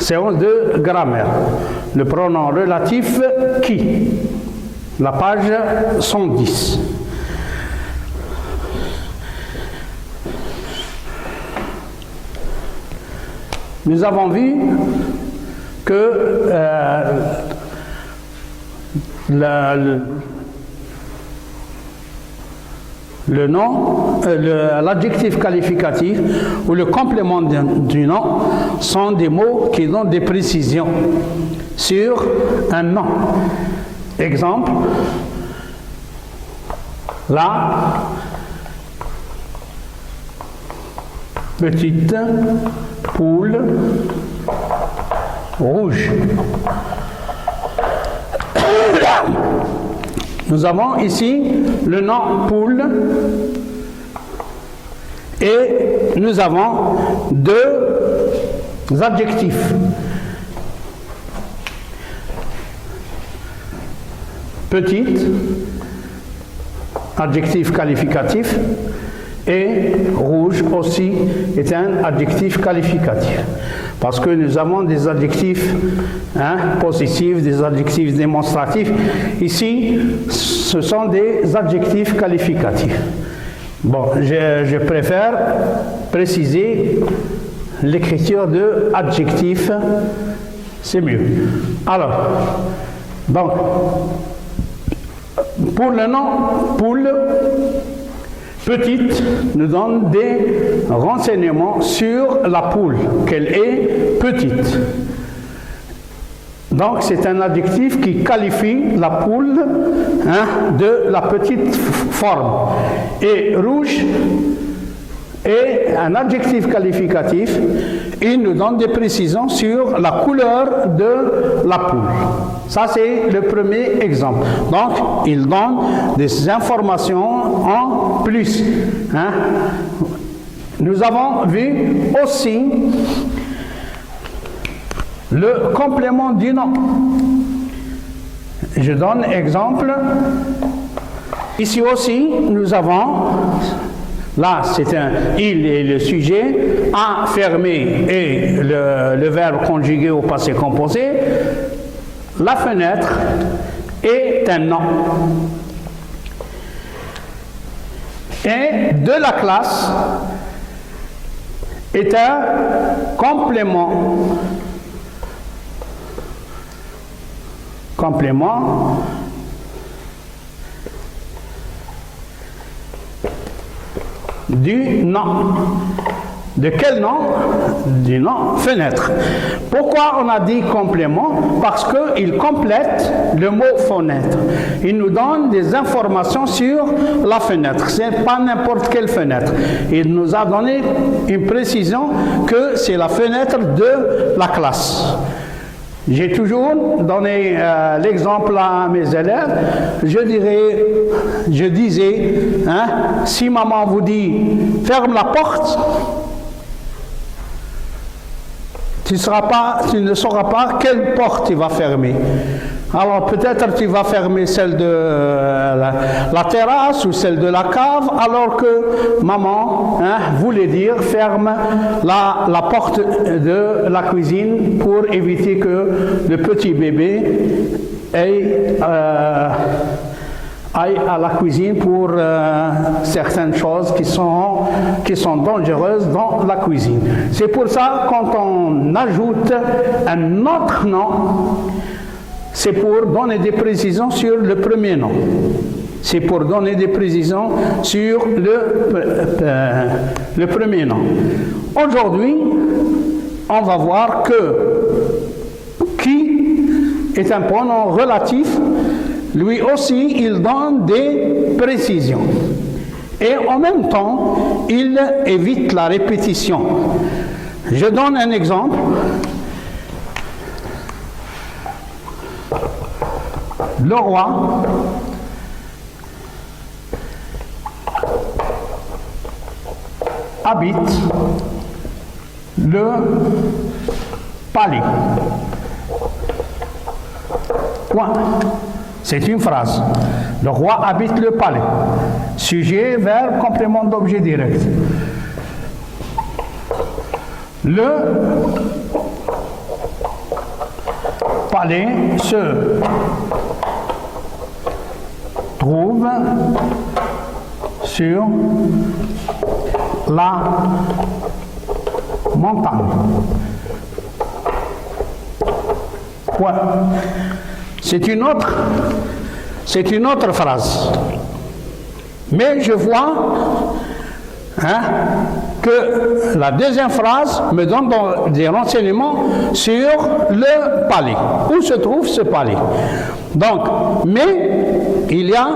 Séance de grammaire. Le pronom relatif qui. La page 110. Nous avons vu que le nom, l'adjectif qualificatif ou le complément du nom sont des mots qui donnent des précisions sur un nom. Exemple, la petite poule rouge. Nous avons ici le nom poule et nous avons deux adjectifs. Petite, adjectif qualificatif, et rouge aussi est un adjectif qualificatif. Parce que nous avons des adjectifs possessifs, des adjectifs démonstratifs. Ici, ce sont des adjectifs qualificatifs. Bon, je préfère préciser l'écriture de adjectif, c'est mieux. Alors, donc, pour le nom poule, petite nous donne des renseignements sur la poule, qu'elle est petite. Donc c'est un adjectif qui qualifie la poule de la petite forme. Et rouge est un adjectif qualificatif, il nous donne des précisions sur la couleur de la poule. Ça c'est le premier exemple. Donc il donne des informations en plus. Nous avons vu aussi le complément du nom. Je donne exemple. Ici aussi, nous avons, là c'est un il et le sujet, a fermé et le verbe conjugué au passé composé. La fenêtre est un nom. Et de la classe est un complément. Complément du nom. De quel nom? Du nom fenêtre. Pourquoi on a dit complément? Parce qu'il complète le mot fenêtre. Il nous donne des informations sur la fenêtre. Ce n'est pas n'importe quelle fenêtre. Il nous a donné une précision que c'est la fenêtre de la classe. J'ai toujours donné l'exemple à mes élèves. Je disais, si maman vous dit ferme la porte, tu ne sauras pas quelle porte tu vas fermer. Alors peut-être tu vas fermer celle de la terrasse ou celle de la cave, alors que maman voulait dire ferme la porte de la cuisine pour éviter que le petit bébé aille à la cuisine pour certaines choses qui sont dangereuses dans la cuisine. C'est pour ça quand on ajoute un autre nom, c'est pour donner des précisions sur le premier nom. C'est pour donner des précisions sur le premier nom. Aujourd'hui, on va voir que qui est un pronom relatif. Lui aussi, il donne des précisions. Et en même temps, il évite la répétition. Je donne un exemple. Le roi habite le palais. Point. C'est une phrase. Le roi habite le palais. Sujet, verbe, complément d'objet direct. Le palais se trouve sur la montagne. Point. C'est une autre phrase. Mais je vois que la deuxième phrase me donne des renseignements sur le palais. Où se trouve ce palais? Donc, mais il y a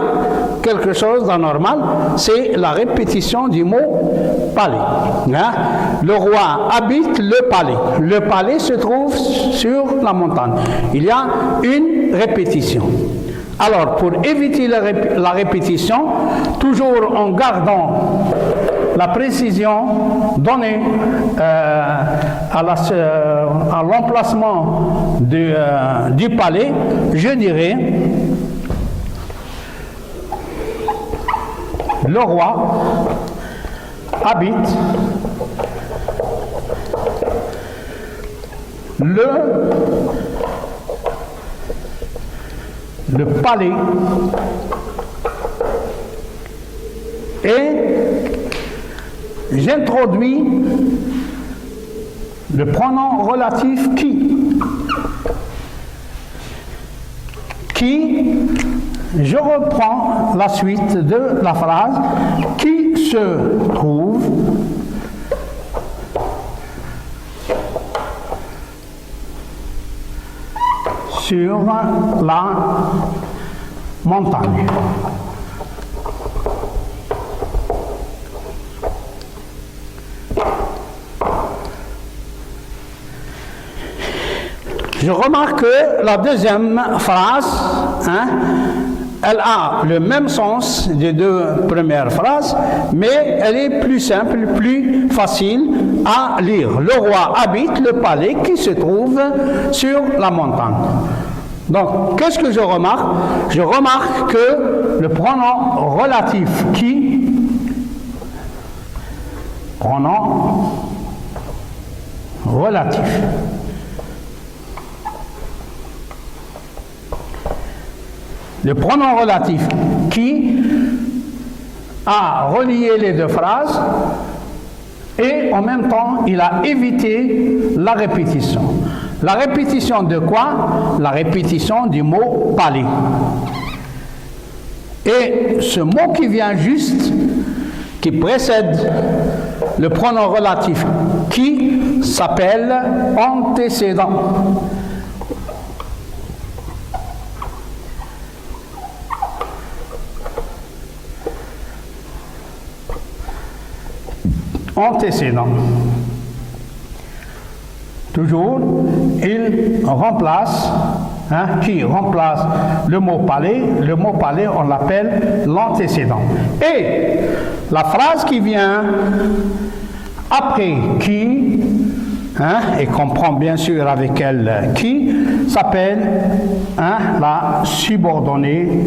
quelque chose d'anormal, c'est la répétition du mot palais. Le roi habite le palais. Le palais se trouve sur la montagne. Il y a une répétition. Alors, pour éviter la répétition, toujours en gardant la précision donnée à l'emplacement du palais, je dirais le roi habite le palais et j'introduis le pronom relatif qui, je reprends la suite de la phrase, qui se trouve sur la montagne. Je remarque que la deuxième phrase, elle a le même sens des deux premières phrases, mais elle est plus simple, plus facile à lire. Le roi habite le palais qui se trouve sur la montagne. Donc, qu'est-ce que je remarque? Je remarque que le pronom relatif qui, pronom relatif, le pronom relatif qui a relié les deux phrases et en même temps il a évité la répétition. La répétition de quoi? La répétition du mot palais. Et ce mot qui vient juste, qui précède le pronom relatif qui s'appelle antécédent. Antécédent. Toujours, il remplace, qui remplace le mot palais. Le mot palais, on l'appelle l'antécédent. Et la phrase qui vient après qui, et comprend bien sûr avec elle qui, s'appelle la subordonnée.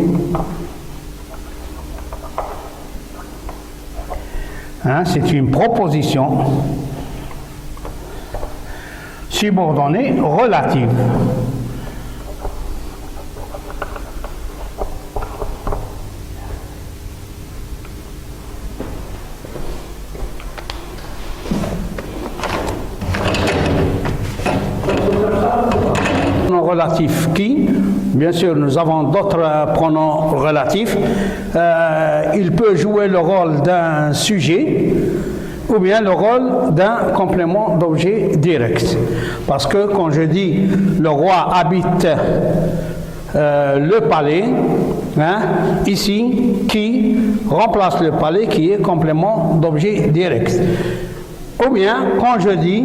C'est une proposition subordonnée relative. Relatif qui, bien sûr, nous avons d'autres pronoms relatifs. Il peut jouer le rôle d'un sujet ou bien le rôle d'un complément d'objet direct. Parce que quand je dis le roi habite le palais, ici, qui remplace le palais qui est complément d'objet direct. Ou bien quand je dis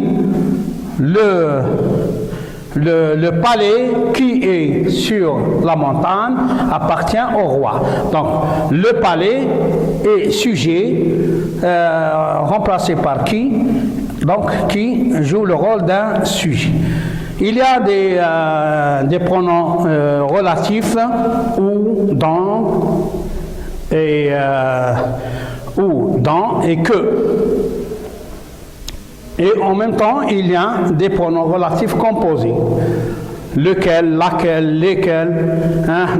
le palais qui est sur la montagne appartient au roi. Donc, le palais est sujet remplacé par qui, donc qui joue le rôle d'un sujet. Il y a des pronoms relatifs ou dans et que. Et en même temps, il y a des pronoms relatifs composés. lequel, laquelle, lesquels,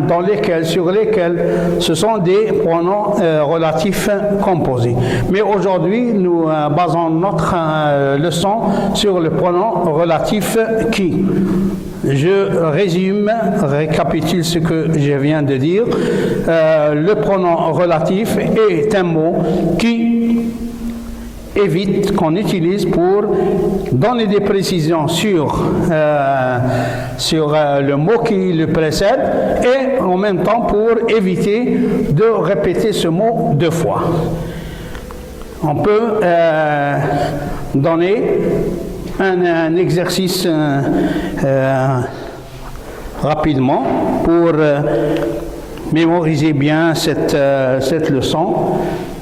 dans lesquels, sur lesquels, ce sont des pronoms relatifs composés. Mais aujourd'hui, nous basons notre leçon sur le pronom relatif qui. Je résume, récapitule ce que je viens de dire. Le pronom relatif est un mot qui évite, qu'on utilise pour donner des précisions sur le mot qui le précède et en même temps pour éviter de répéter ce mot deux fois. On peut donner un exercice rapidement pour mémoriser bien cette leçon.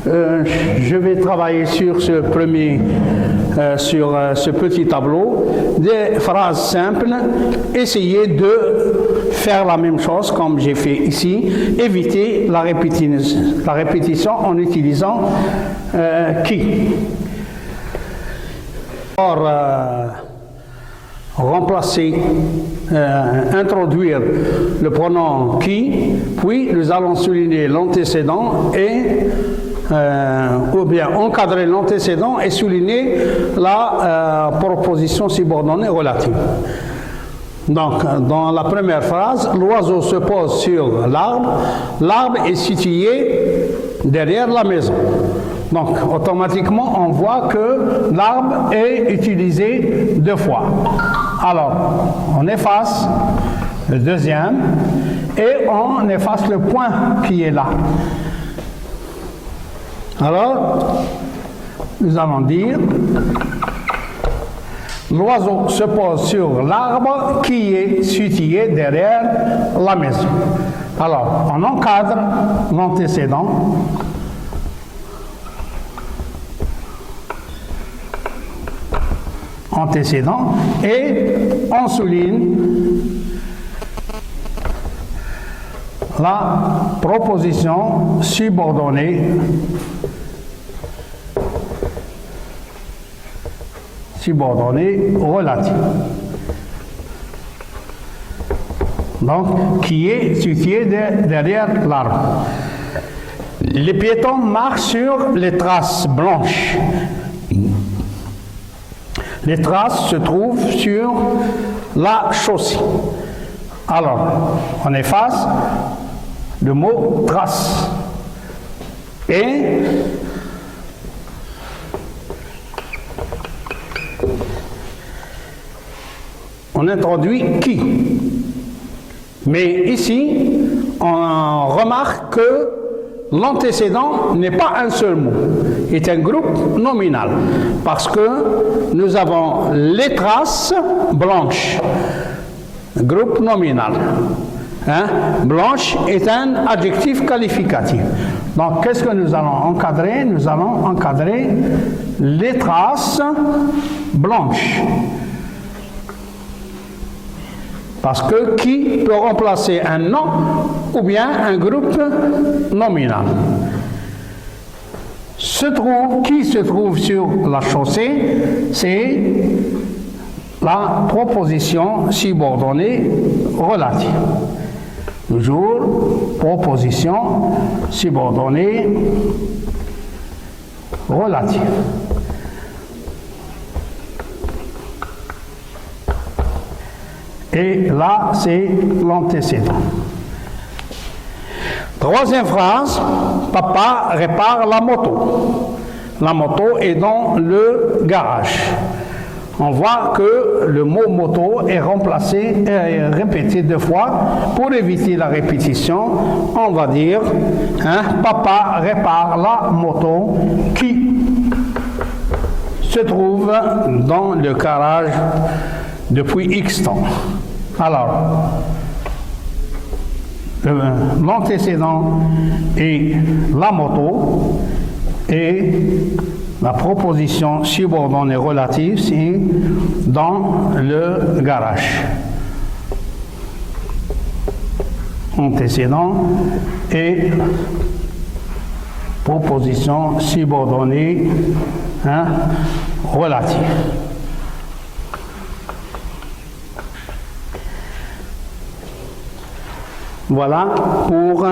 Je vais travailler sur ce petit tableau, des phrases simples, essayer de faire la même chose comme j'ai fait ici, éviter la répétition en utilisant qui. Alors, remplacer, introduire le pronom qui, puis nous allons souligner l'antécédent et ou bien encadrer l'antécédent et souligner la proposition subordonnée relative. Donc, dans la première phrase, l'oiseau se pose sur l'arbre. L'arbre est situé derrière la maison. Donc, automatiquement, on voit que l'arbre est utilisé deux fois. Alors, on efface le deuxième et on efface le point qui est là. Alors, nous allons dire l'oiseau se pose sur l'arbre qui est situé derrière la maison. Alors, on encadre l'antécédent. Et on souligne la proposition subordonnée relative. Donc, qui est situé derrière l'arbre. Les piétons marchent sur les traces blanches. Les traces se trouvent sur la chaussée. Alors, on efface le mot trace et on introduit qui. Mais ici, on remarque que l'antécédent n'est pas un seul mot, est un groupe nominal, parce que nous avons les traces blanches, groupe nominal. Blanche est un adjectif qualificatif. Donc, qu'est-ce que nous allons encadrer? Nous allons encadrer les traces blanches. Parce que qui peut remplacer un nom ou bien un groupe nominal. Qui se trouve sur la chaussée, c'est la proposition subordonnée relative. Toujours proposition subordonnée relative. Et là, c'est l'antécédent. Troisième phrase, papa répare la moto. La moto est dans le garage. On voit que le mot moto est répété deux fois. Pour éviter la répétition, on va dire papa répare la moto qui se trouve dans le garage depuis X temps. Alors, l'antécédent est la moto et la proposition subordonnée relative, c'est dans le garage. Antécédent et proposition subordonnée relative. Voilà pour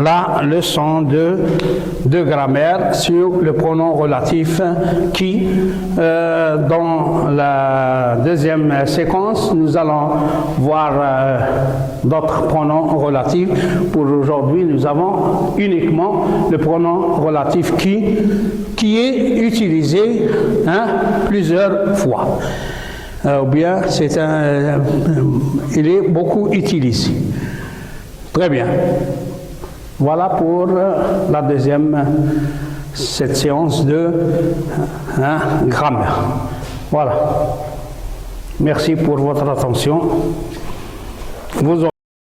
la leçon de grammaire sur le pronom relatif qui, dans la deuxième séquence, nous allons voir d'autres pronoms relatifs. Pour aujourd'hui, nous avons uniquement le pronom relatif qui est utilisé plusieurs fois. Ou bien il est beaucoup utilisé. Très bien. Voilà pour la deuxième, cette séance de grammaire. Voilà. Merci pour votre attention. Vous